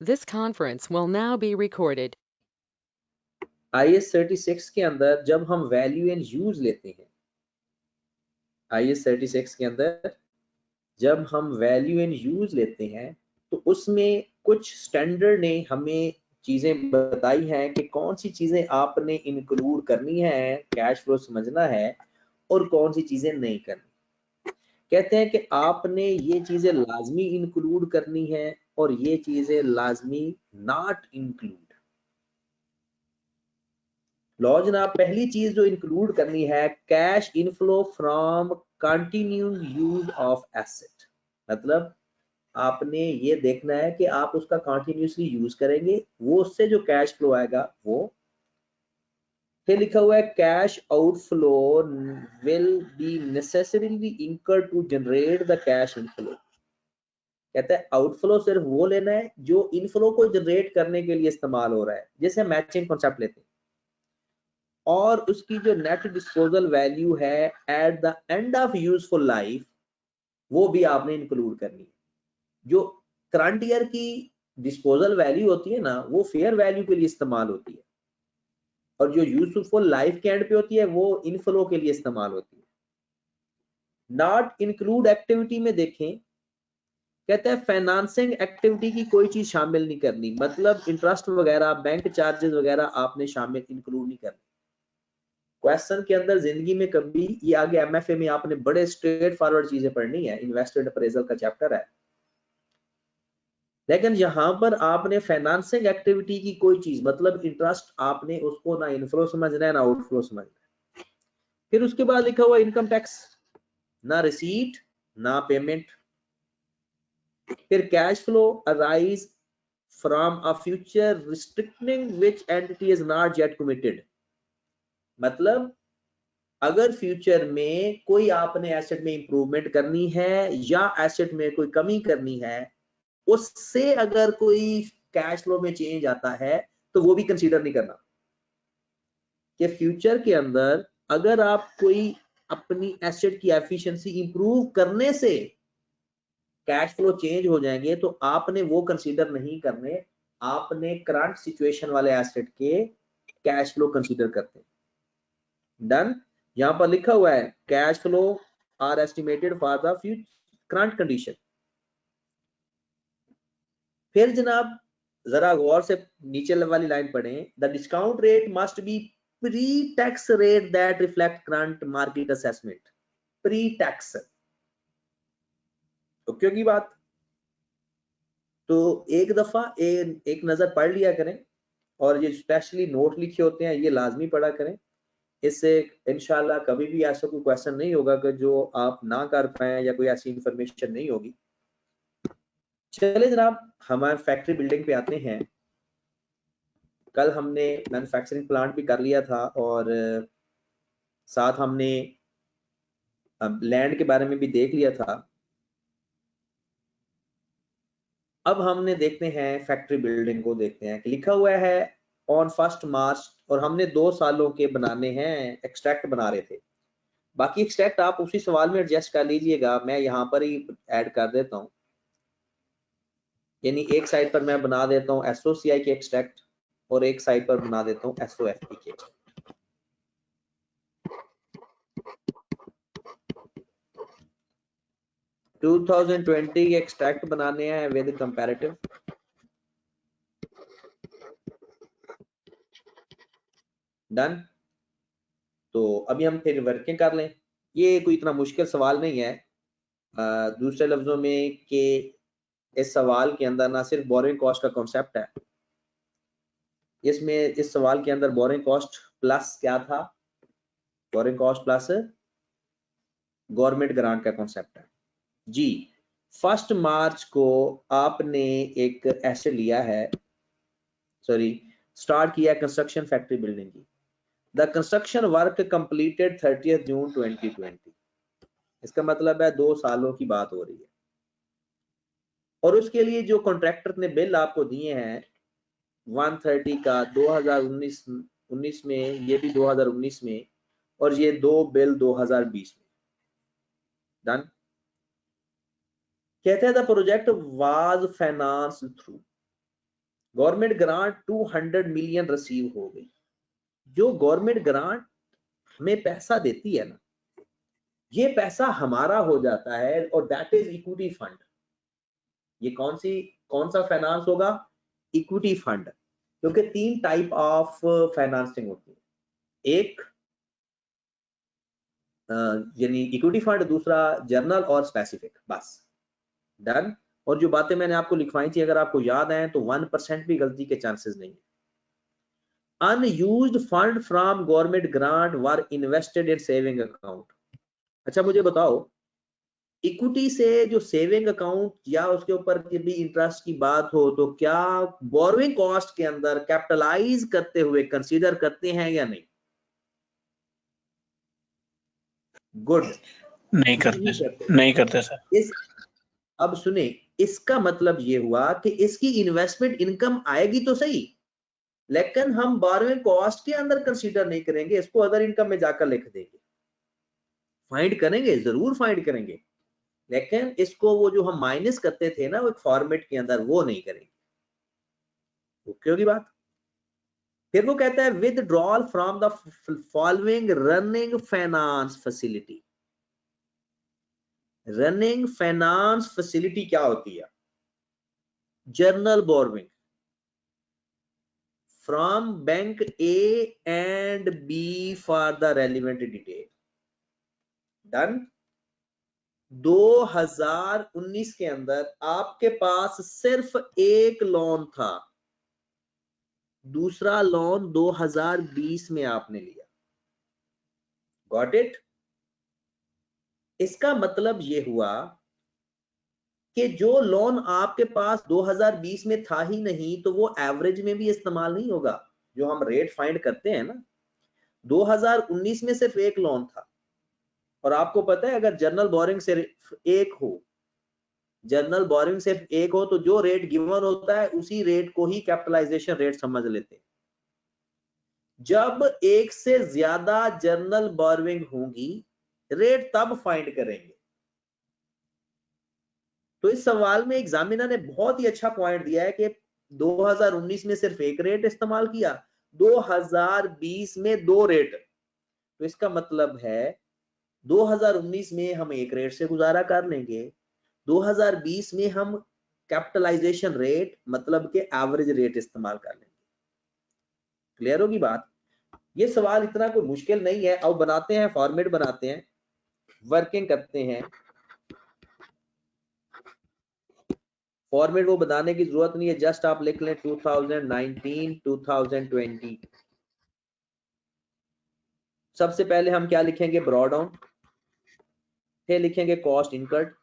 This conference will now be recorded. IAS 36 के अंदर जब हम वैल्यू एंड यूज लेते हैं, IAS 36 के अंदर जब हम वैल्यू एंड यूज लेते हैं तो उसमें कुछ स्टैंडर्ड ने हमें चीजें बताई हैं कि कौन सी चीजें आपने इंक्लूड करनी है, कैश फ्लो समझना है, और कौन सी चीजें नहीं करनी। कहते हैं कि आपने ये चीजें लाजमी इंक्लूड करनी है और ये चीजें लाजमी नॉट इंक्लूड। लो जनाब, पहली चीज जो इंक्लूड करनी है, cash inflow from continued use of asset. मतलब आपने ये देखना है कि आप उसका कंटिन्यूसली यूज करेंगे, वो उससे जो कैश फ्लो आएगा वो। फिर लिखा हुआ है cash outflow will be necessarily incurred to generate the cash inflow. कहता है आउटफ्लो सिर्फ वो लेना है जो इनफ्लो को जनरेट करने के लिए इस्तेमाल हो रहा है, जैसे मैचिंग कॉन्सेप्ट लेते हैं, और उसकी जो नेट डिस्पोजल वैल्यू है at the end of useful life, वो भी आपने इंक्लूड करनी है। जो करंट ईयर की डिस्पोजल वैल्यू होती है ना, वो फेयर वैल्यू के लिए इस्तेमाल होती है, और जो यूजफुल लाइफ के एंड पे होती है वो इनफ्लो के लिए इस्तेमाल होती है। नॉट इंक्लूड एक्टिविटी में देखें, कहते हैं फाइनेंसिंग एक्टिविटी की कोई चीज शामिल नहीं करनी, मतलब इंटरेस्ट वगैरह, बैंक चार्जेस वगैरह आपने शामिल इंक्लूड नहीं करनी। क्वेश्चन के अंदर जिंदगी में कभी, ये आगे एमएफए में आपने बड़े स्ट्रेट फॉरवर्ड चीजें पढ़नी है, इन्वेस्टमेंट अप्रेजल का चैप्टर है, लेकिन यहाँ पर आपने फाइनेंसिंग एक्टिविटी की कोई चीज, मतलब इंटरेस्ट, आपने उसको ना इनफ्लो समझना है ना आउटफ्लो समझना है। फिर उसके बाद लिखा हुआ इनकम टैक्स, ना रिसीट ना पेमेंट। फिर cash flow arise from a future restricting which entity is not yet committed. मतलब अगर फ्यूचर में कोई आपने एसेट में इंप्रूवमेंट करनी है या एसेट में कोई कमी करनी है, उससे अगर कोई कैश फ्लो में चेंज आता है तो वो भी कंसीडर नहीं करना। कि फ्यूचर के अंदर अगर आप कोई अपनी एसेट की एफिशिएंसी इंप्रूव करने से कैश फ्लो चेंज हो जाएंगे तो आपने वो कंसीडर नहीं करने, आपने करंट सिचुएशन वाले एसेट के कैश फ्लो कंसीडर करते हैं। डन। यहां पर लिखा हुआ है cash flow are estimated for the current condition. फिर जनाब जरा गौर से नीचे वाली लाइन पढ़ें, the discount rate must be pre tax rate that reflect current market assessment. Pre tax, तो क्योंकि बात, तो एक दफा एक नजर पढ़ लिया करें, और ये स्पेशली नोट लिखे होते हैं ये लाजमी पढ़ा करें। इससे इंशाल्लाह कभी भी ऐसा कोई क्वेश्चन नहीं होगा कि जो आप ना कर पाए या कोई ऐसी इंफॉर्मेशन नहीं होगी। चले जनाब हमारे फैक्ट्री बिल्डिंग पे आते हैं। कल हमने मैन्युफैक्चरिंग प्लांट भी कर लिया था, और साथ हमने लैंड के बारे में भी देख लिया था। अब हमने देखते हैं फैक्ट्री बिल्डिंग को, देखते हैं कि लिखा हुआ है ऑन 1 मार्च, और हमने 2 सालों के बनाने हैं, एक्सट्रैक्ट बना रहे थे। बाकी एक्सट्रैक्ट आप उसी सवाल में एडजस्ट कर लीजिएगा, मैं यहाँ पर ही ऐड कर देता हूँ। यानी एक साइड पर मैं बना देता हूँ एसओसीआई के एक्सट्रैक्ट, और एक साइड पर बना देता हूँ एसओएफपी के एक्सट्रैक्ट। 2020 के एक्सट्रैक्ट बनाने हैं विद कंपैरेटिव। डन। तो अभी हम फिर वर्किंग कर लें, ये कोई इतना मुश्किल सवाल नहीं है। दूसरे लफ्जों में कि इस सवाल के अंदर ना सिर्फ बोरिंग कॉस्ट का कॉन्सेप्ट है, इसमें इस सवाल के अंदर बोरिंग कॉस्ट प्लस क्या था, borrowing cost plus government grant का कॉन्सेप्ट है जी। 1 मार्च को आपने एक एसेट लिया है, सॉरी स्टार्ट किया कंस्ट्रक्शन फैक्ट्री बिल्डिंग की। द कंस्ट्रक्शन वर्क कंप्लीटेड 30 जून 2020। इसका मतलब है 2 सालों की बात हो रही है, और उसके लिए जो कॉन्ट्रैक्टर ने बिल आपको दिए हैं 130 का 2019 में, ये भी 2019 में, और ये 2 बिल 2020 में। डन। कहते हैं the project was finance through, government grant 200 million receive हो गई। जो गवर्नमेंट ग्रांट हमें पैसा देती है ना, ये पैसा हमारा हो जाता है और दैट इज इक्विटी फंड। ये कौन सा फाइनेंस होगा? Equity fund. क्योंकि 3 टाइप ऑफ फाइनेंसिंग होती है, एक यानी इक्विटी फंड, दूसरा जर्नल और स्पेसिफिक, बस डन। और जो बातें मैंने आपको लिखवाई थी अगर आपको याद आए तो 1% भी गलती के चांसेस नहीं है। Unused fund from government grant were invested in saving account. अच्छा मुझे बताओ, इक्विटी से जो सेविंग अकाउंट या उसके ऊपर भी इंटरेस्ट की बात हो तो क्या बोरोइंग कॉस्ट के अंदर कैपिटलाइज करते हुए कंसीडर करते हैं या नहीं? गुड, नहीं करते सर। अब सुने, इसका मतलब ये हुआ कि इसकी इन्वेस्टमेंट इनकम आएगी तो सही, लेकिन हम बोरोइंग कॉस्ट के अंदर कंसीडर नहीं करेंगे, इसको अदर इनकम में जाकर लिख देंगे। फाइंड करेंगे, जरूर फाइंड करेंगे, लेकिन इसको वो जो हम माइनस करते थे ना वो एक फॉर्मेट के अंदर, वो नहीं करेंगे। ओके होगी बात? फिर वो कहता है withdrawal from the following running finance facility. Running finance facility क्या होती है? General borrowing from bank a and b for the relevant detail. Done. 2019 के अंदर आपके पास सिर्फ एक लोन था, दूसरा लोन 2020 में आपने लिया। Got it? इसका मतलब ये हुआ कि जो लोन आपके पास 2020 में था ही नहीं तो वो एवरेज में भी इस्तेमाल नहीं होगा। जो हम रेट फाइंड करते हैं ना, 2019 में सिर्फ एक लोन था, और आपको पता है अगर जर्नल बोरिंग सिर्फ एक हो, जर्नल बोरिंग सिर्फ एक हो तो जो रेट गिवन होता है उसी रेट को ही कैपिटलाइजेशन रेट समझ लेते हैं। जब एक से ज्यादा जर्नल बोरिंग होगी रेट तब फाइंड करेंगे। तो इस सवाल में एग्जामिनर ने बहुत ही अच्छा पॉइंट दिया है कि 2019 में सिर्फ एक रेट इस्तेमाल किया, 2020 में 2 रेट। तो इसका मतलब है 2019 में हम एक रेट से गुजारा कर लेंगे, 2020 में हम कैपिटलाइजेशन रेट मतलब के एवरेज रेट इस्तेमाल कर लेंगे। क्लियर होगी बात? ये सवाल इतना कोई मुश्किल नहीं है। अब बनाते हैं, फॉर्मेट बनाते हैं, वर्किंग करते हैं। फॉर्मेट वो बताने की जरूरत नहीं है, जस्ट आप लिख लें 2019 2020। सबसे पहले हम क्या लिखेंगे? ब्रॉड डाउन, फिर लिखेंगे कॉस्ट इनकर्ड,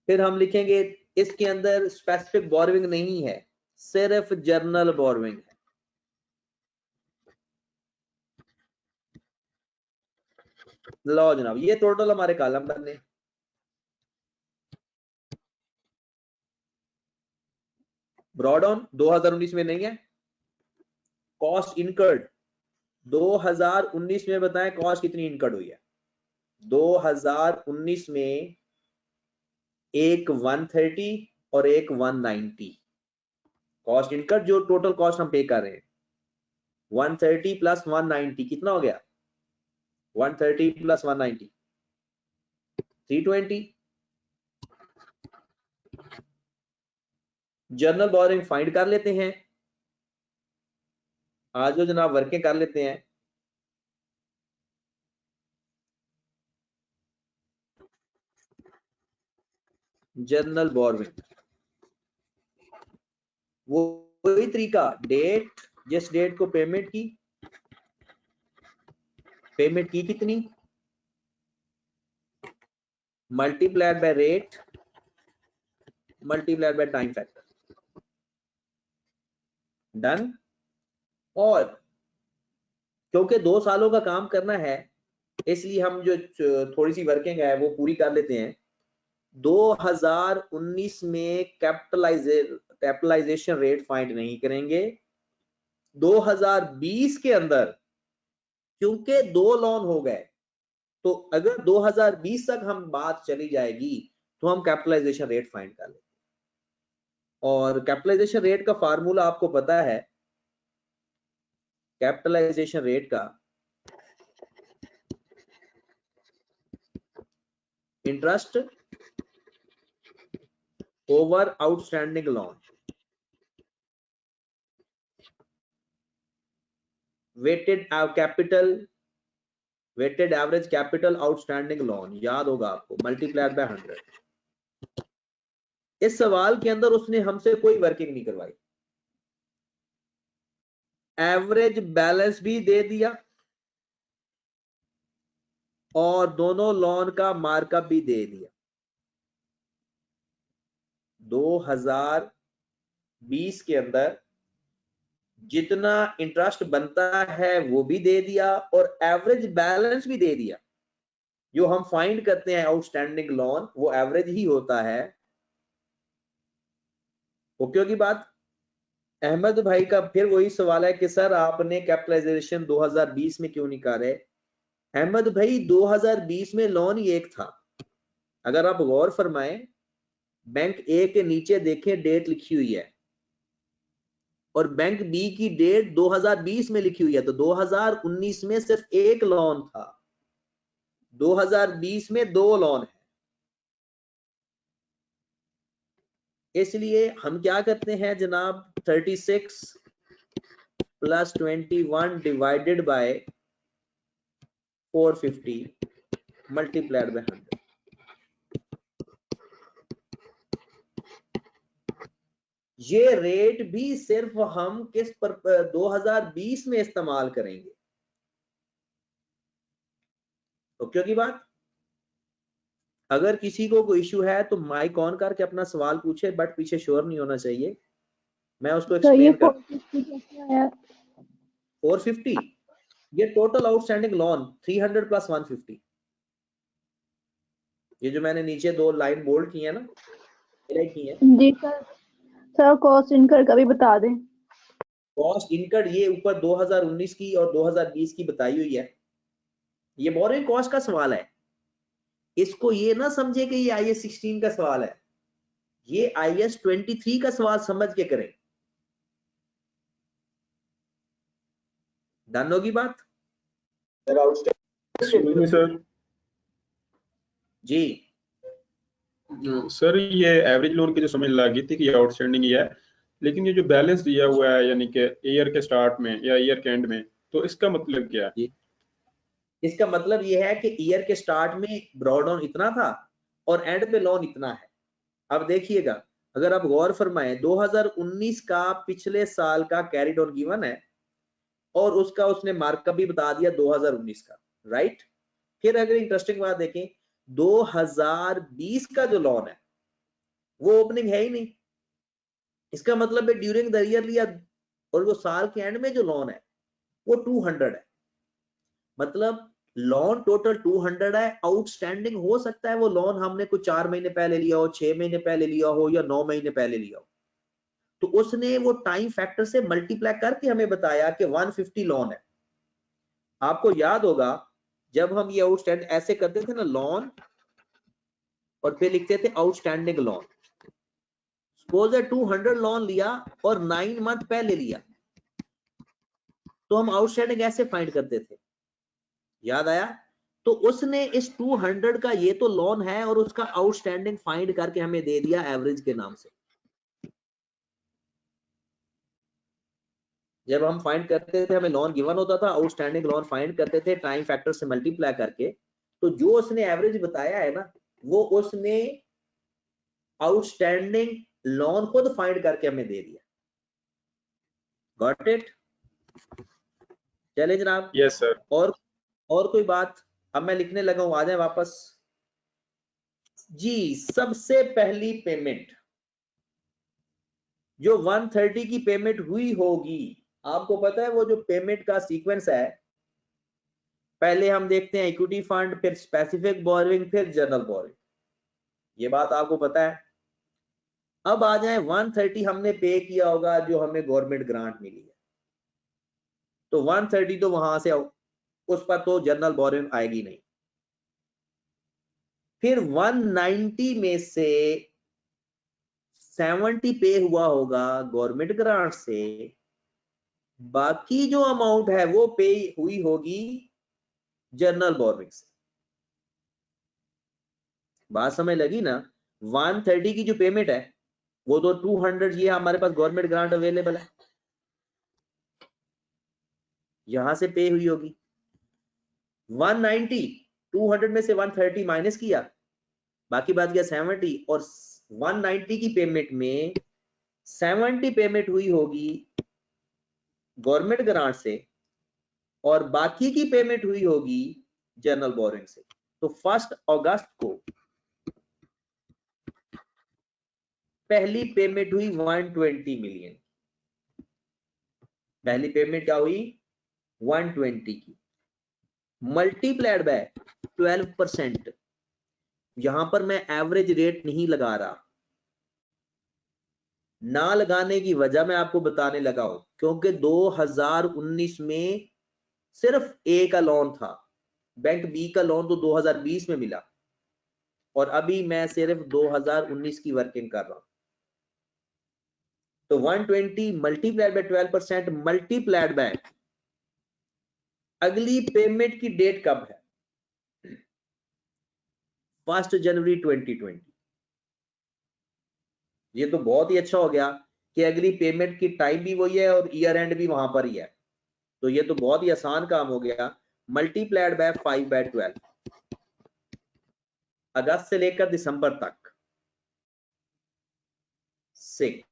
फिर हम लिखेंगे इसके अंदर स्पेसिफिक बोरोइंग नहीं है, सिर्फ जर्नल बोरोइंग है। लो जनाब, ये टोटल हमारे कॉलम बने। ब्रॉड डाउन 2019 में नहीं है। कॉस्ट इनकर्ड 2019 में बताएं कॉस्ट कितनी इनकर्ड हुई है? 2019 में एक 130 और एक 190 कॉस्ट इनकर्ड, जो टोटल कॉस्ट हम पे कर रहे हैं। 130 प्लस 190 कितना हो गया? 130 प्लस 190 320। जर्नल बोरिंग फाइंड कर लेते हैं। आज जो जनाब वर्किंग कर लेते हैं। जर्नल बोरिंग वही तरीका, डेट, जिस डेट को पेमेंट की, पेमेंट की कितनी, multiplied by rate multiplied by time factor. Done. और क्योंकि 2 सालों का काम करना है इसलिए हम जो थोड़ी सी वर्किंग है वो पूरी कर लेते हैं। 2019 में कैपिटलाइजेशन रेट फाइंड नहीं करेंगे। 2020 के अंदर क्योंकि 2 लोन हो गए, तो अगर 2020 तक हम बात चली जाएगी तो हम कैपिटलाइजेशन रेट फाइंड कर लेते हैं। और कैपिटलाइजेशन रेट का फार्मूला आपको पता है, कैपिटलाइजेशन रेट का interest over outstanding loan, weighted average capital outstanding loan, याद होगा आपको, मल्टीप्लाइड बाय 100। इस सवाल के अंदर उसने हमसे कोई वर्किंग नहीं करवाई, एवरेज बैलेंस भी दे दिया और दोनों लोन का मार्कअप भी दे दिया। 2020 के अंदर जितना इंटरेस्ट बनता है वो भी दे दिया और एवरेज बैलेंस भी दे दिया। जो हम फाइंड करते हैं आउटस्टैंडिंग लोन, वो एवरेज ही होता है। ओके की बात। अहमद भाई का फिर वही सवाल है कि सर आपने कैपिटलाइजेशन 2020 में क्यों निकाले? अहमद भाई 2020 में लोन ही एक था। अगर आप गौर फरमाएं, बैंक ए के नीचे देखें डेट लिखी हुई है और बैंक बी की डेट 2020 में लिखी हुई है, तो 2019 में सिर्फ एक लोन था, 2020 में 2 लोन है। इसलिए हम क्या करते हैं जनाब, 36 plus 21 divided by 450 multiplied by 100। ये रेट भी सिर्फ हम किस पर 2020 में इस्तेमाल करेंगे। तो क्योंकि बात, अगर किसी को कोई इशू है तो माइक ऑन करके अपना सवाल पूछे, बट पीछे शोर नहीं होना चाहिए, मैं उसको एक्सप्लेन कर। 450 ये टोटल आउटस्टैंडिंग लोन 300 प्लस 150। ये जो मैंने नीचे 2 लाइन बोल्ड की है ना, की है जी सर। सर कॉस्ट इनकर्ड का भी बता दें। कॉस्ट इनकर्ड ये ऊपर 2019 की और 2020 की बताई हुई है। ये बोरिंग कॉस्ट का सवाल है, इसको ये ना समझे कि ये IAS 16 का सवाल है, ये IAS 23 का सवाल समझ के करें। डन होगी बात? सर जी सर ये एवरेज लोन की जो समझ लगी थी कि आउटस्टैंडिंग ही है, लेकिन ये जो बैलेंस दिया हुआ है यानी कि ईयर के स्टार्ट में या ईयर के एंड में, तो इसका मतलब क्या है? इसका मतलब ये है कि ईयर के स्टार्ट में ब्रॉड ऑन इतना था और एंड पे लोन इतना है। अब देखिएगा, अगर आप गौर फरमाएं, 2019 का पिछले साल का कैरिड ऑन गिवन है और उसका उसने मार्कअप भी बता दिया 2019 का, राइट। फिर अगर इंटरेस्टिंग बात देखें, 2020 का जो लोन है वो ओपनिंग है ही नहीं। इसका मतलब है ड्यूरिंग द ईयर लिया और वो साल के एंड में जो लोन है वो 200 है। मतलब लोन टोटल 200 है, आउटस्टैंडिंग हो सकता है वो लोन हमने कुछ 4 महीने पहले लिया हो, 6 महीने पहले लिया हो या 9 महीने पहले लिया हो, तो उसने वो टाइम फैक्टर से मल्टीप्लाई करके हमें बताया कि 150 लोन है। आपको याद होगा जब हम ये आउटस्टैंड ऐसे करते थे ना, लोन और फिर लिखते थे आउटस्टैंडिंग लोन। सपोज 200 लोन लिया और 9 मंथ पहले लिया, तो हम आउटस्टैंडिंग ऐसे फाइंड करते थे, याद आया? तो उसने इस 200 का ये तो लोन है और उसका आउटस्टैंडिंग फाइंड करके हमें दे दिया एवरेज के नाम से। जब हम फाइंड करते थे, हमें लोन गिवन होता था, आउटस्टैंडिंग लोन फाइंड करते थे टाइम फैक्टर से मल्टीप्लाई करके, तो जो उसने एवरेज बताया है ना, वो उसने आउटस्टैंडिंग लोन खुद फाइंड करके हमें दे दिया। Got it? चले जनाब। Yes sir. और कोई बात? अब मैं लिखने लगा हूं, आ जाए वापस जी। सबसे पहली पेमेंट जो 130 की पेमेंट हुई होगी, आपको पता है वो जो पेमेंट का सीक्वेंस है, पहले हम देखते हैं इक्विटी फंड, फिर स्पेसिफिक बोरिंग, फिर जनरल बोरिंग। ये बात आपको पता है। अब आ जाए 130 हमने पे किया होगा जो हमें गवर्नमेंट ग्रांट मिली है, तो 130 तो वहां से उस पर तो जनरल बोरिंग आएगी नहीं। फिर 190 में से 70 पे हुआ होगा गवर्नमेंट ग्रांट से, बाकी जो अमाउंट है वो पे हुई होगी जनरल बोरोइंग से। बात समझ लगी ना? 130 की जो पेमेंट है वो तो 200 ये हमारे पास गवर्नमेंट ग्रांट अवेलेबल है, यहां से पे हुई होगी। 190 200 में से 130 माइनस किया, बाकी बात गया 70, और 190 की पेमेंट में 70 पेमेंट हुई होगी गवर्नमेंट ग्रांट से और बाकी की पेमेंट हुई होगी जनरल बोरोइंग से। तो 1 अगस्त को पहली पेमेंट हुई 120 मिलियन। पहली पेमेंट क्या हुई? 120 की, मल्टीप्लाइड बाय 12%। यहां पर मैं एवरेज रेट नहीं लगा रहा, ना लगाने की वजह मैं आपको बताने लगा हूं, क्योंकि 2019 में सिर्फ ए का लोन था, बैंक बी का लोन तो 2020 में मिला, और अभी मैं सिर्फ 2019 की वर्किंग कर रहा हूं। तो 120 मल्टीप्लाइड बाय 12% मल्टीप्लाइड बाय अगली पेमेंट की डेट कब है? 1 जनवरी 2020। ये तो बहुत ही अच्छा हो गया कि अगली पेमेंट की टाइम भी वही है और ईयर एंड भी वहां पर ही है, तो ये तो बहुत ही आसान काम हो गया। मल्टीप्लाइड बाय 5/12, अगस्त से लेकर दिसंबर तक 6।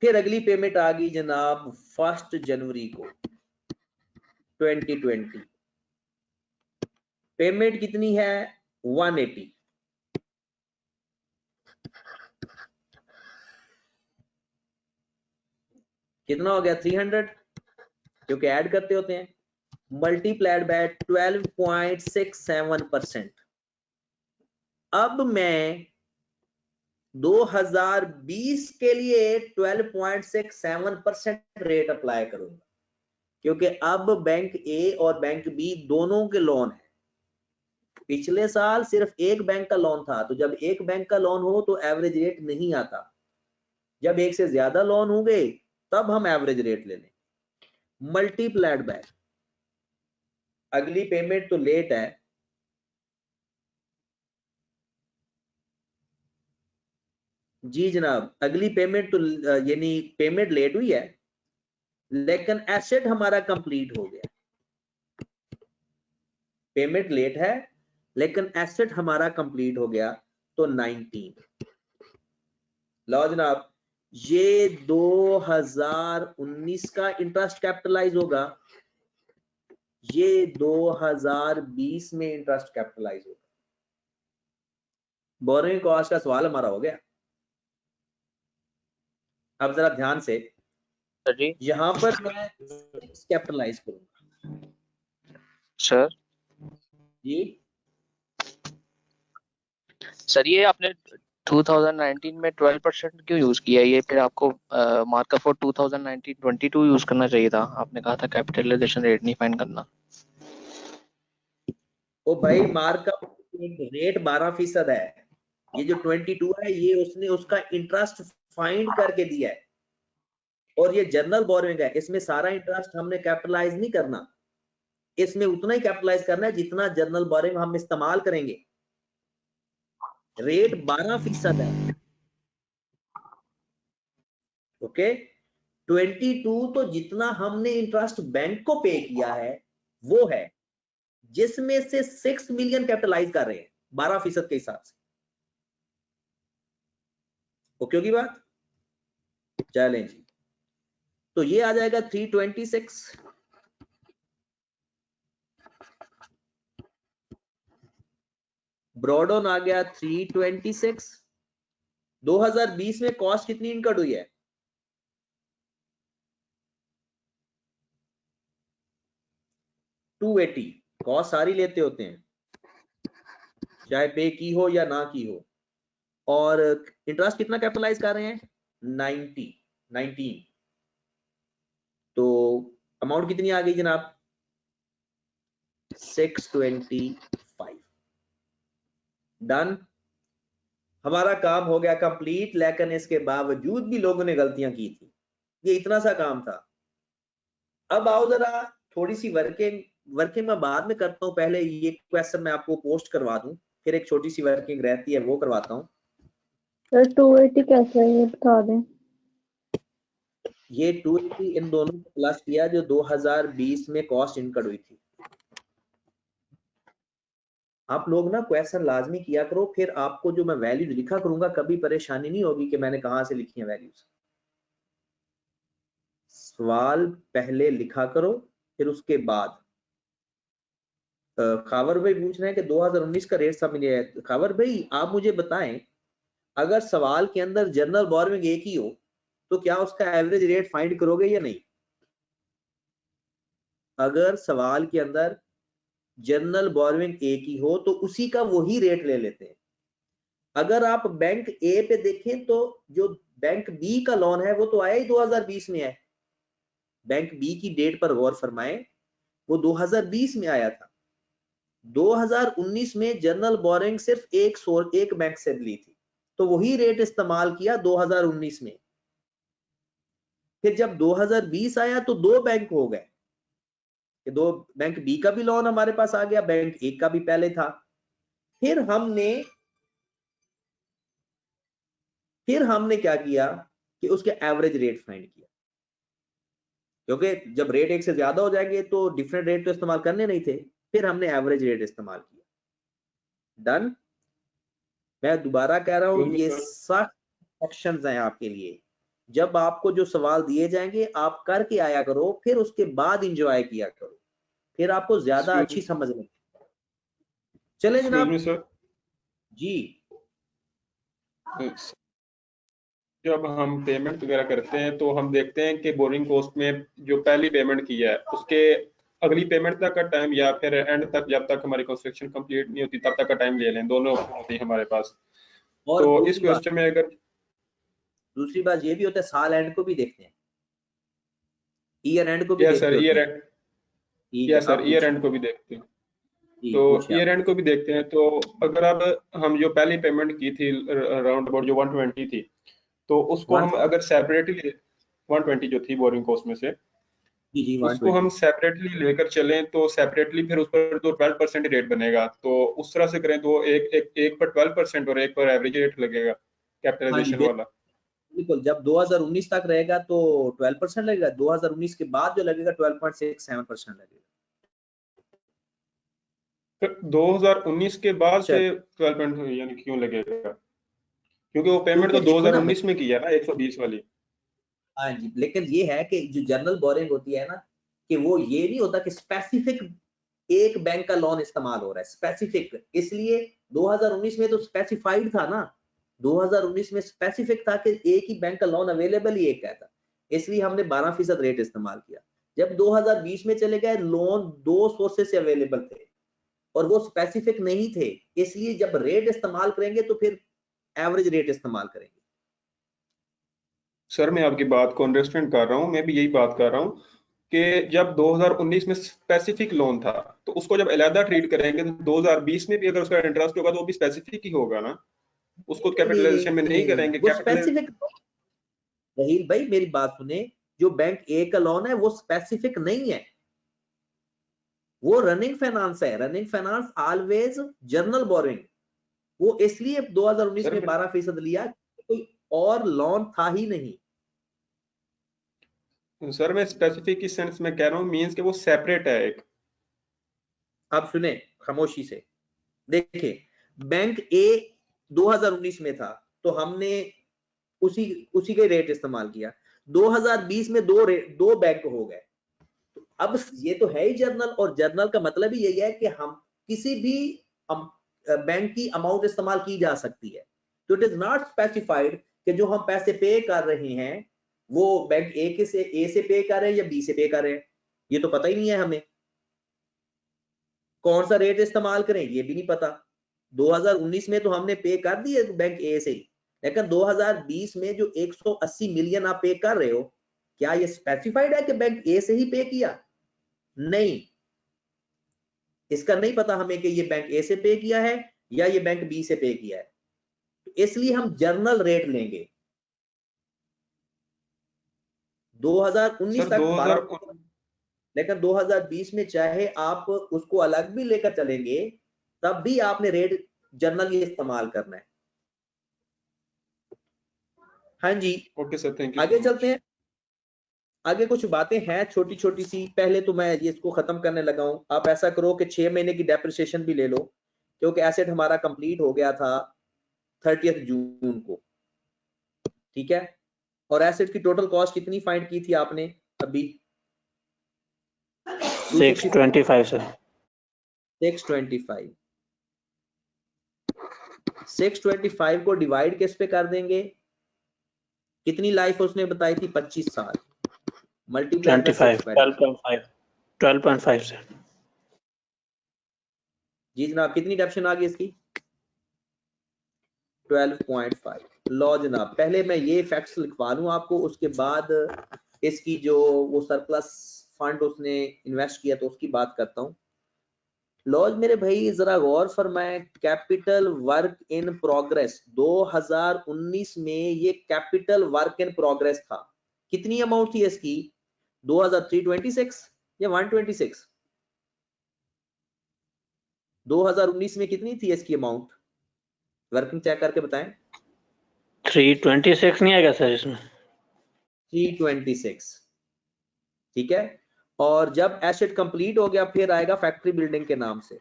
फिर अगली पेमेंट आ गई जनाब 1 जनवरी को 2020। पेमेंट कितनी है? 180। कितना हो गया? 300, क्योंकि ऐड करते होते हैं। Multiplied by 12.67%। अब मैं 2020 के लिए 12.67% रेट अप्लाई करूंगा, क्योंकि अब बैंक ए और बैंक बी दोनों के लोन है। पिछले साल सिर्फ एक बैंक का लोन था, तो जब एक बैंक का लोन हो तो एवरेज रेट नहीं आता, जब एक से ज्यादा लोन होंगे तब हम एवरेज रेट ले लें। मल्टीप्लाइड बाय अगली पेमेंट तो लेट है, जी जनाब, अगली पेमेंट तो यानी पेमेंट लेट हुई है लेकिन एसेट हमारा कंप्लीट हो गया। पेमेंट लेट है लेकिन एसेट हमारा कंप्लीट हो गया, तो 19। लो जनाब, ये 2019 का इंटरेस्ट कैपिटलाइज होगा, ये 2020 में इंटरेस्ट कैपिटलाइज होगा। बोरिंग कॉस्ट का सवाल हमारा हो गया। अब जरा ध्यान से, जी यहां पर मैं कैपिटलाइज करूंगा सर। जी सर ये आपने 2019 में 12% क्यों यूज किया? ये फिर आपको मार्कअप फॉर 2019 22 यूज करना चाहिए था। आपने कहा था कैपिटलाइजेशन रेट नहीं फाइंड करना। ओ भाई, मार्कअप रेट 12% है, ये जो 22 है ये उसने उसका इंटरेस्ट फाइंड करके दिया है, और ये जनरल बोरोइंग है, इसमें सारा इंटरेस्ट हमने कैपिटलाइज नहीं करना, इसमें उतना ही कैपिटलाइज करना है जितना जनरल बोरोइंग हम इस्तेमाल करेंगे। रेट 12% है, ओके। 22 तो जितना हमने इंटरेस्ट बैंक को पे किया है वो है, जिसमें से 6 मिलियन कैपिटलाइज कर रहे हैं 12% के हिसाब से। ओके होगी बात? चलें जी, तो ये आ जाएगा 326। ब्रॉडऑन आ गया 326। 2020 में कॉस्ट कितनी इनकर्ड हुई है? 280। कॉस्ट सारी लेते होते हैं, चाहे पे की हो या ना की हो। और इंटरेस्ट कितना कैपिटलाइज कर रहे हैं? 19। तो अमाउंट कितनी आ गई जनाब? 625। डन। हमारा काम हो गया कंप्लीट, लेकिन इसके बावजूद भी लोगों ने गलतियां की थी। ये इतना सा काम था। अब आओ जरा थोड़ी सी वर्किंग में बाद में करता हूँ, पहले ये क्वेश्चन मैं आपको पोस्ट करवा दूं, फिर एक छोटी सी वर्किंग रहती है वो करवाता हूँ। सर 280 कैसे है ये बता दें। ये 280 इन दोनों को प्लस किया जो 2020 में कॉस्ट इनकर्ड हुई थी। आप लोग ना क्वेश्चन लाजमी किया करो, फिर आपको जो मैं वैल्यूज लिखा करूंगा कभी परेशानी नहीं होगी कि मैंने कहां से लिखी है वैल्यूज। सवाल पहले लिखा करो, फिर उसके बाद खावर भाई पूछ रहे हैं कि 2019 का रेट समझ है। खावर भाई आप मुझे बताएं, अगर सवाल के अंदर जनरल बोरोइंग एक ही हो तो क्या उसका एवरेज रेट फाइंड करोगे या नहीं? अगर सवाल के अंदर जनरल बोरोइंग एक ही हो तो उसी का वही रेट ले लेते हैं। अगर आप बैंक ए पे देखें तो जो बैंक बी का लोन है वो तो आया ही 2020 में है। बैंक बी की डेट पर गौर फरमाएं, वो 2020 में आया था। 2019 में जनरल बोरोइंग सिर्फ एक बैंक से ली थी, तो वही रेट इस्तेमाल किया 2019 में। फिर जब 2020 आया तो दो बैंक हो गए, दो बैंक बी का भी लोन हमारे पास आ गया, बैंक ए का भी पहले था। फिर हमने क्या किया कि उसके एवरेज रेट फाइंड किया, क्योंकि जब रेट एक से ज्यादा हो जाएंगे तो डिफरेंट रेट तो इस्तेमाल करने नहीं थे। फिर हमने एवरेज रेट इस्तेमाल किया। डन। मैं दोबारा कह रहा हूं, ये 60 सेक्शंस हैं आपके लिए। जब आपको जो सवाल दिए जाएंगे आप करके आया करो, फिर उसके बाद इंजॉय किया करो, फिर आपको ज्यादा अच्छी समझ में। चले जनाब जी। जब हम पेमेंट वगैरह करते हैं तो हम देखते हैं कि बोरिंग कॉस्ट में जो पहली पेमेंट की है उसके अगली पेमेंट तक का टाइम या फिर एंड तक, जब तक हमारी कंस्ट्रक्शन कंप्लीट नहीं होती तब तक का टाइम ले लें, दोनों ऑप्शन होती है हमारे पास। और तो इस क्वेश्चन में अगर दूसरी बात ये भी होता है, साल एंड को भी देखते हैं, ईयर एंड को भी देखते सर, हैं। ईयर एंड को भी देखते हैं। तो ईयर एंड को भी देखते हैं। तो अगर अब हम जो पहली पेमेंट की थी अराउंड अबाउट जो 120 थी, तो उसको हम अगर सेपरेटली 120 जो थी बोरिंग कॉस्ट में से, उसको हम सेपरेटली लेकर चलें तो सेपरेटली फिर उस पर तो 12% रेट बनेगा। तो उस तरह से करें तो एक पर 12% और एक पर एवरेज रेट लगेगा कैपिटलाइजेशन वाला। बिल्कुल, जब 2019 तक रहेगा तो 12% लगेगा, 2019 के बाद जो लगेगा 12.67% लगेगा। 2019 के बाद से 12 यानी क्यों लगेगा? क्योंकि वो पेमेंट तो 2019 में किया ना 120 वाली। हाँ जी, लेकिन ये है कि जो जनरल बोरिंग होती है ना, कि वो ये नहीं होता कि स्पेसिफिक एक बैंक का लोन इस्तेमाल हो रहा है, स्पेसिफिक। इसलिए 2019 में तो स्पेसिफाइड था ना, 2019 में स्पेसिफिक था कि एक ही बैंक का लोन अवेलेबल ही एक है था, इसलिए हमने 12% रेट इस्तेमाल किया। जब 2020 में चले गए, लोन दो सोर्सेस से अवेलेबल थे और वो स्पेसिफिक नहीं थे, इसलिए जब रेट इस्तेमाल करेंगे तो फिर एवरेज रेट इस्तेमाल करेंगे। सर मैं आपकी बात को अंडरस्टैंड कर रहा हूँ, मैं भी यही बात कर रहा हूँ कि जब 2019 में स्पेसिफिक लोन था तो उसको जब अलग ट्रीट करेंगे तो 2020 में भी अगर उसका इंटरेस्ट होगा तो वो भी स्पेसिफिक ही होगा ना, उसको कैपिटलाइजेशन में नहीं करेंगे। वो स्पेसिफिक, रहील भाई मेरी बात सुने, जो बैंक ए का लोन है वो स्पेसिफिक नहीं है, वो रनिंग फाइनेंस है। Running finance always general boring, वो इसलिए 2019 में 12% लिया, कोई और लोन था ही नहीं। सर मैं स्पेसिफिक इस सेंस में कह रहा हूँ, मींस कि वो सेपरेट है एक। आप सुने खामोशी से, देखिए बैंक ए 2019 में था तो हमने उसी के रेट इस्तेमाल किया। 2020 में दो बैंक हो गए, तो अब ये तो है ही जर्नल, और जर्नल का मतलब ही यही है कि हम किसी भी बैंक की अमाउंट इस्तेमाल की जा सकती है। तो इट इज नॉट स्पेसिफाइड कि जो हम पैसे पे कर रहे हैं वो बैंक ए से पे कर रहे हैं या बी से पे कर रहे हैं, ये तो पता ही नहीं है हमें। कौन सा रेट इस्तेमाल करें ये भी नहीं पता। 2019 में तो हमने पे कर दिए बैंक ए से ही, लेकिन 2020 में जो 180 मिलियन आप पे कर रहे हो, क्या ये स्पेसिफाइड है कि बैंक ए से ही पे किया? नहीं। इसका नहीं पता हमें कि ये बैंक ए से पे किया है या ये बैंक बी से पे किया है, इसलिए हम जर्नल रेट लेंगे 2019 तक 12, लेकिन 2020 में चाहे आप उसको अलग भी लेकर चलेंगे तब भी आपने रेट जर्नल ये इस्तेमाल करना है। हाँ जी, ओके सर, थैंक यू। आगे चलते हैं। आगे कुछ बातें हैं छोटी छोटी सी, पहले तो मैं ये इसको खत्म करने लगा हूं। आप ऐसा करो कि 6 महीने की डेप्रिसिएशन भी ले लो, क्योंकि एसेट हमारा कंप्लीट हो गया था 30 जून को, ठीक है। और एसेट की टोटल कॉस्ट कितनी फाइंड की थी आपने अभी? 625 सर। 625 625 को डिवाइड किस पे कर देंगे? कितनी लाइफ उसने बताई थी? 25 साल। मल्टीप्लाई 12.5 से। जी जनाब, कितनी डेप्शन आ गई इसकी? 12.5। लो जनाब, पहले मैं ये फैक्ट्स लिखवा लूं आपको, उसके बाद इसकी जो वो सरप्लस फंड उसने इन्वेस्ट किया तो उसकी बात करता हूं। लॉज मेरे भाई जरा गौर फरमाएं, कैपिटल वर्क इन प्रोग्रेस 2019 में ये कैपिटल वर्क इन प्रोग्रेस था। कितनी अमाउंट थी इसकी? 2326 या 126? 2019 में कितनी थी इसकी अमाउंट? वर्किंग चेक करके बताएं। 326 नहीं आएगा सर इसमें? 326, ठीक है। और जब एसेट कंप्लीट हो गया फिर आएगा फैक्ट्री बिल्डिंग के नाम से,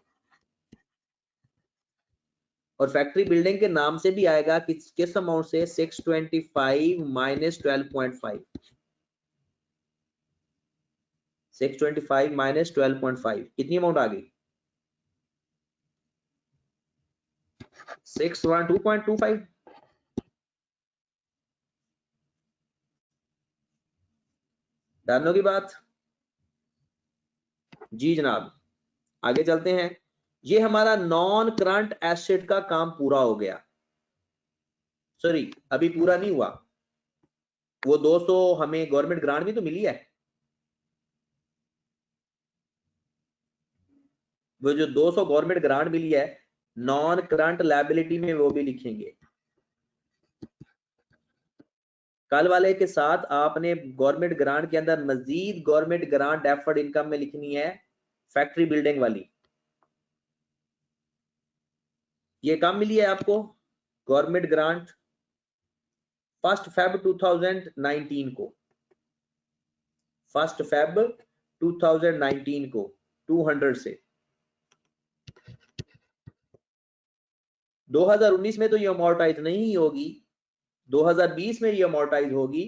और फैक्ट्री बिल्डिंग के नाम से भी आएगा किस अमाउंट से? 625 माइनस 12.5। 625 माइनस 12.5 कितनी अमाउंट आ गई? 612.25। डन होगी बात? जी जनाब, आगे चलते हैं। ये हमारा नॉन करंट एसेट का काम पूरा हो गया। सॉरी, अभी पूरा नहीं हुआ। वो 200 हमें गवर्नमेंट ग्रांट भी तो मिली है, वो जो 200 गवर्नमेंट ग्रांट मिली है नॉन करंट लायबिलिटी में वो भी लिखेंगे। कल वाले के साथ आपने गवर्नमेंट ग्रांट के अंदर मजीद गवर्नमेंट ग्रांट डेफर्ड इनकम में लिखनी है फैक्ट्री बिल्डिंग वाली। ये कम मिली है आपको गवर्नमेंट ग्रांट? 1 Feb 2019 को, 1 Feb 2019 को 200 से। 2019 में तो ये अमोर्टाइज नहीं होगी, 2020 में ये अमोर्टाइज होगी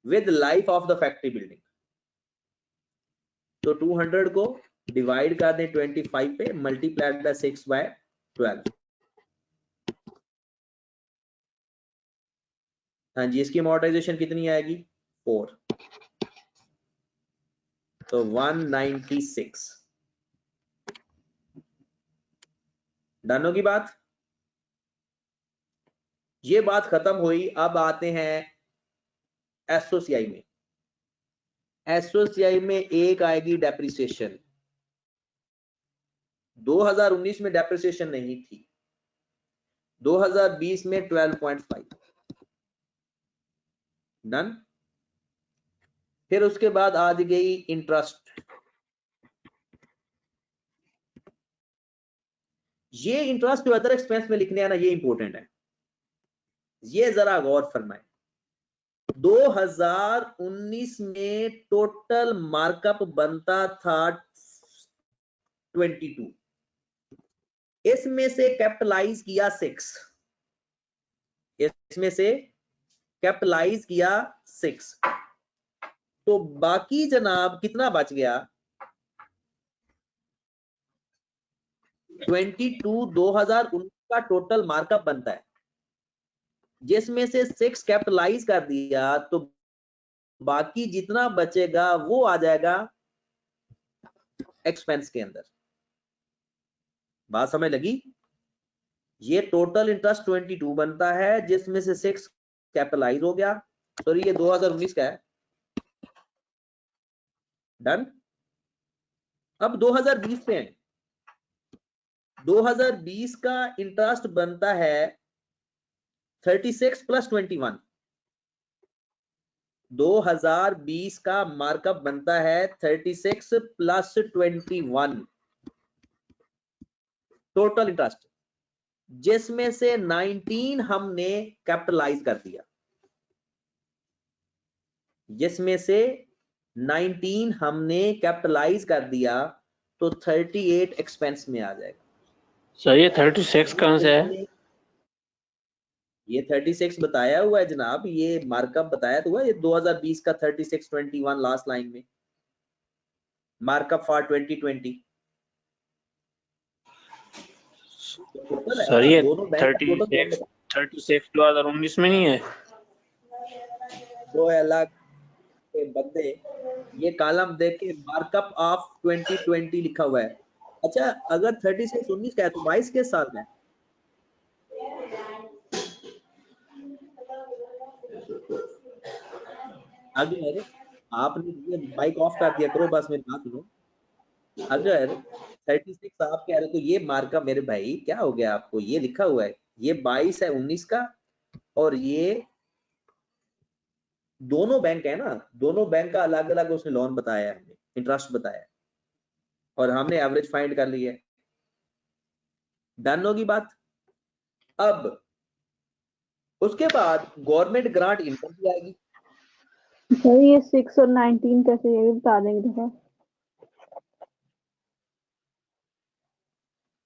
with life of the factory building. तो 200 को डिवाइड कर दें 25 पे, मल्टीप्लाइड बाय 6/12। हाँ जी, इसकी अमोर्टाइजेशन कितनी आएगी? 4, तो 196। डन होगी बात? ये बात खत्म हुई। अब आते हैं एसओसीआई में। एसओसीआई में एक आएगी डेप्रिसिएशन। 2019 में डेप्रिसिएशन नहीं थी, 2020 में 12.5। डन। फिर उसके बाद आ गई इंटरेस्ट। ये इंटरेस्ट जो अदर एक्सपेंस में लिखने है ना, ये इंपॉर्टेंट है, ये जरा गौर फरमाएं। 2019 में टोटल मार्कअप बनता था 22, इसमें से कैपिटलाइज किया 6, इसमें से कैपिटलाइज किया 6, तो बाकी जनाब कितना बच गया? 22 2019 का टोटल मार्कअप बनता है, जिसमें से 6 कैपिटलाइज कर दिया, तो बाकी जितना बचेगा वो आ जाएगा एक्सपेंस के अंदर। बात समझ लगी? ये टोटल इंटरेस्ट 22 बनता है, जिसमें से 6 कैपिटलाइज हो गया। सॉरी, ये 2019 का है। डन। अब 2020 पे हैं, 2020 का इंटरेस्ट बनता है 36 प्लस 21। 2020 का मार्कअप बनता है 36 प्लस 21 टोटल इंटरेस्ट, जिसमें से 19 हमने कैपिटलाइज कर दिया, जिसमें से 19 हमने कैपिटलाइज कर दिया, तो 38 एक्सपेंस में आ जाएगा। सर ये 36 कहाँ से है? ये 36 बताया हुआ है जनाब, ये मार्कअप बताया तो हुआ, ये 2020 का 3621 लास्ट लाइन में मार्कअप फॉर 2020। सर ये 36 2019 में नहीं है? दो अलग के बंदे, ये कॉलम देख के मार्कअप ऑफ 2020 लिखा हुआ है। अच्छा, अगर 36 19 का है तो 22 के साल में अगर आपने माइक ऑफ कर दिया करो, बस मेरी बात सुनो। अगर 36 आप कह रहे हो तो ये मार्कअप मेरे भाई क्या हो गया आपको, ये लिखा हुआ है, ये 22 है 19 का, और ये दोनों बैंक है ना, दोनों बैंक का अलग अलग उसने लोन बताया है, हमने इंटरेस्ट बताया है, और हमने एवरेज फाइंड कर ली है। डन होगी बात। अब उसके बाद गवर्नमेंट ग्रांट इनकम भी आएगी। सर ये 6 और 19 कैसे, ये भी बता देंगे थोड़ा।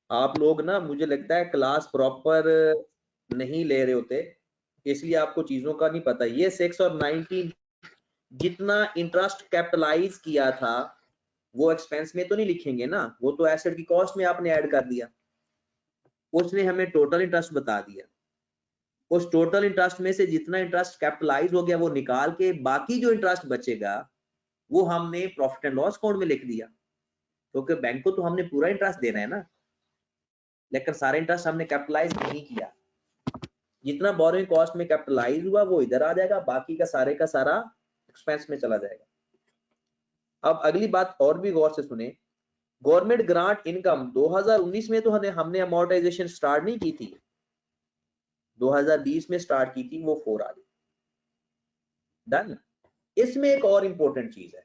आप लोग ना, मुझे लगता है क्लास प्रॉपर नहीं ले रहे होते, इसलिए आपको चीजों का नहीं पता। ये 6 और 19 जितना इंटरेस्ट कैपिटलाइज किया था वो एक्सपेंस में तो नहीं लिखेंगे ना, वो तो एसेट की कॉस्ट में आपने ऐड कर दिया। उसने हमें टोटल इंटरेस्ट बता दिया, उस टोटल इंटरेस्ट में से जितना इंटरेस्ट कैपिटलाइज हो गया वो निकाल के बाकी जो इंटरेस्ट बचेगा वो हमने प्रॉफिट एंड लॉस अकाउंट में लिख दिया, क्योंकि बैंक को तो हमने पूरा इंटरेस्ट देना है ना, लेकिन सारा इंटरेस्ट हमने कैपिटलाइज नहीं किया। जितना बोरोइंग कॉस्ट में कैपिटलाइज हुआ वो इधर आ जाएगा, बाकी का सारा एक्सपेंस में चला जाएगा। अब अगली बात और भी गौर से सुने, गवर्नमेंट ग्रांट इनकम 2019 में तो हमने अमोर्टाइजेशन स्टार्ट नहीं की थी, 2020 में स्टार्ट की थी, वो 4 आ गई। डन। इसमें एक और इंपॉर्टेंट चीज है,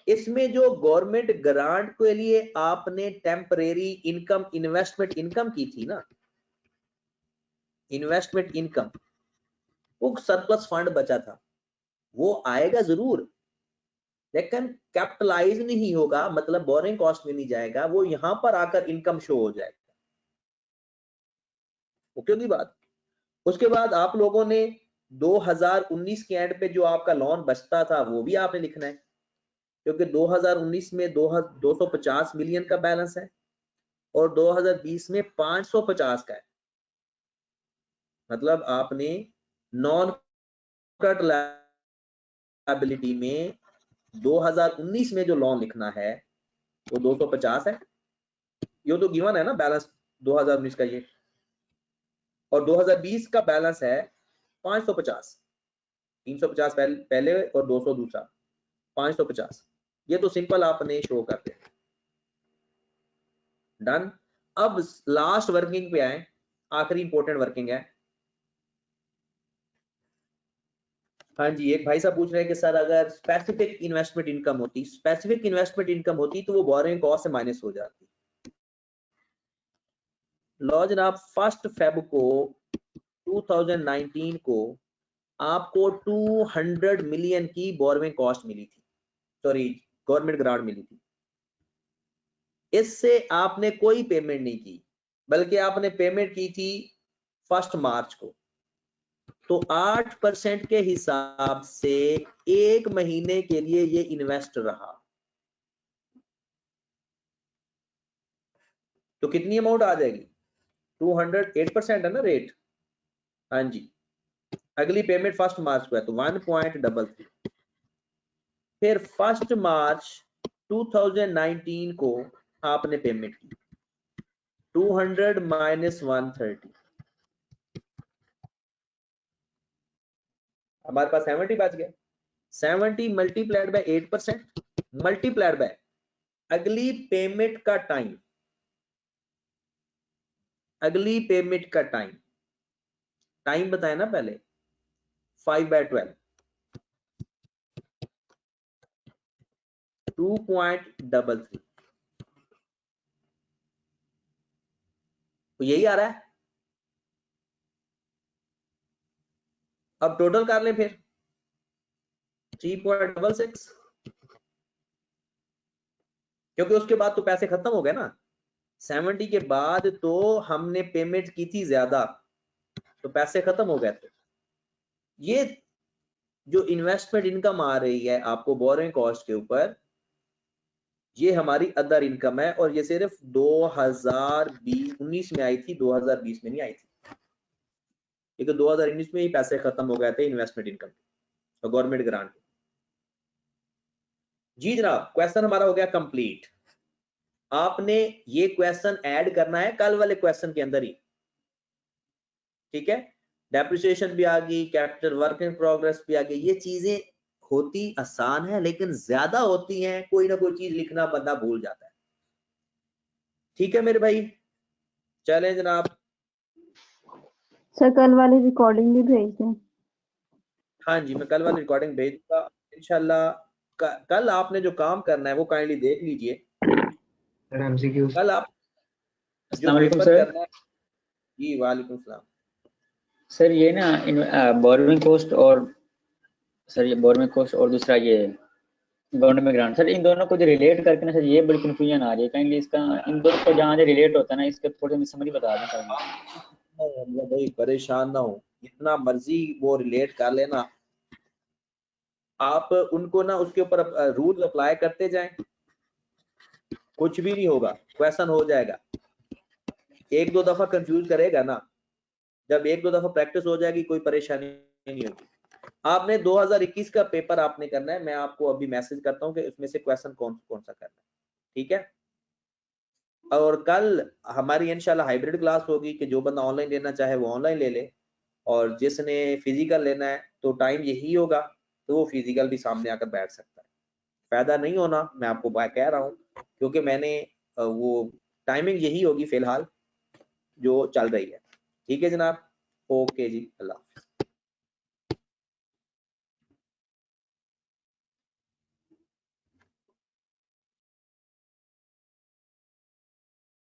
इसमें जो गवर्नमेंट ग्रांट के लिए आपने टेम्परेरी इनकम इन्वेस्टमेंट इनकम की थी ना, इन्वेस्टमेंट इनकम, वो सरप्लस फंड बचा था, वो आएगा जरूर, लेकिन कैपिटलाइज नहीं होगा, मतलब बोरिंग कॉस्ट में नहीं जाएगा, वो यहां पर आकर इनकम शो हो जाएगा। ओके की बात। उसके बाद आप लोगों ने 2019 के एंड पे जो आपका लोन बचता था वो भी आपने लिखना है, क्योंकि 2019 में 250 मिलियन का बैलेंस है और 2020 में 550 का है, मतलब आपने नॉन करंट लायबिलिटी में 2019 में जो लोन लिखना है वो 250 है, ये तो गिवन है ना बैलेंस 2019 का ये, और 2020 का बैलेंस है 550, 350 पहले और 200 दूसरा, 550, ये तो सिंपल आपने शो करते हैं। डन। अब लास्ट वर्किंग पे आए, आखिरी इंपॉर्टेंट वर्किंग है। हाँ जी, एक भाई साहब पूछ रहे हैं कि सर अगर स्पेसिफिक इन्वेस्टमेंट इनकम होती तो वो बोरिंग कॉस्ट से माइनस हो जाती। लो जनाब, 1 फेब को 2019 को आपको 200 मिलियन की बोरिंग कॉस्ट मिली थी, सॉरी गवर्नमेंट ग्रांट मिली थी। इससे आपने कोई पेमेंट नहीं की, बल्कि आपने पेमेंट की थी 1 मार्च को, तो 8% के हिसाब से 1 महीने के लिए ये इन्वेस्ट रहा, तो कितनी अमाउंट आ जाएगी? 200, 8% है ना रेट। हाँ जी, अगली पेमेंट 1 मार्च को है तो 1.33। फिर 1 मार्च 2019 को आपने पेमेंट की 200 माइनस 130, हमारे पास 70 बच गया। 70 मल्टीप्लाइड बाय 8% मल्टीप्लाइड बाय अगली पेमेंट का टाइम, अगली पेमेंट का टाइम बताया ना पहले 5/12 2.33, तो यही आ रहा है। अब टोटल कर लें फिर 3.66, क्योंकि उसके बाद तो पैसे खत्म हो गए ना। 70 के बाद तो हमने पेमेंट की थी ज्यादा, तो पैसे खत्म हो गए थे। ये जो इन्वेस्टमेंट इनकम आ रही है आपको बोरोइंग कॉस्ट के ऊपर, ये हमारी अदर इनकम है, और ये सिर्फ 2019 में आई थी, 2020 में नहीं आई थी, क्योंकि 2019 में ही पैसे खत्म हो गए थे इन्वेस्टमेंट इनकम और गवर्नमेंट ग्रांट। जी जनाब, क्वेश्चन हमारा हो गया कंप्लीट। आपने ये क्वेश्चन ऐड करना है कल वाले क्वेश्चन के अंदर ही, ठीक है। डेप्रिसिएशन भी आ गई, कैपिटल वर्क इन प्रोग्रेस भी आ गई। ये चीजें होती आसान है लेकिन ज्यादा होती हैं, कोई ना कोई चीज लिखना बंदा भूल जाता है। ठीक है मेरे भाई, चलें जनाब। सर कल वाली रिकॉर्डिंग भी भेज दें। हाँ जी, मैं कल वाली रिकॉर्डिंग भेज दूंगा इंशाल्लाह। कल आपने जो काम करना है वो काइंडली देख लीजिए। कल आप जो पेपर करना है। जी वालेकुम सलाम। सर ये ना बोरोइंग कॉस्ट और सर ये बोरोइंग कॉस्ट और दूसरा ये गवर्नमेंट ग्रांट, सर इन दोनों को जो रिलेट करके ना सर ये बड़ी कंफ्यूजन आ रही है। काइंडली इसका इन दोनों को जहाँ जो रिलेट होता है ना, इसके थोड़े से समरी बता दें सर। भाई परेशान ना हो, जितना मर्जी वो रिलेट कर लेना, आप उनको ना उसके ऊपर रूल अप्लाई करते जाएं, कुछ भी नहीं होगा, क्वेश्चन हो जाएगा। एक दो दफा कंफ्यूज करेगा ना, जब एक दो दफा प्रैक्टिस हो जाएगी कोई परेशानी नहीं होगी। आपने 2021 का पेपर आपने करना है, मैं आपको अभी मैसेज करता हूँ कि उसमें से क्वेश्चन कौन सा करना है, ठीक है। और कल हमारी इंशाल्लाह हाइब्रिड क्लास होगी कि जो बंदा ऑनलाइन लेना चाहे वो ऑनलाइन ले ले, और जिसने फिजिकल लेना है तो टाइम यही होगा, तो वो फिजिकल भी सामने आकर बैठ सकता है। फायदा नहीं होना, मैं आपको कह रहा हूँ, क्योंकि मैंने वो टाइमिंग यही होगी फिलहाल जो चल रही है। ठीक है जनाब, ओके जी, अल्लाह।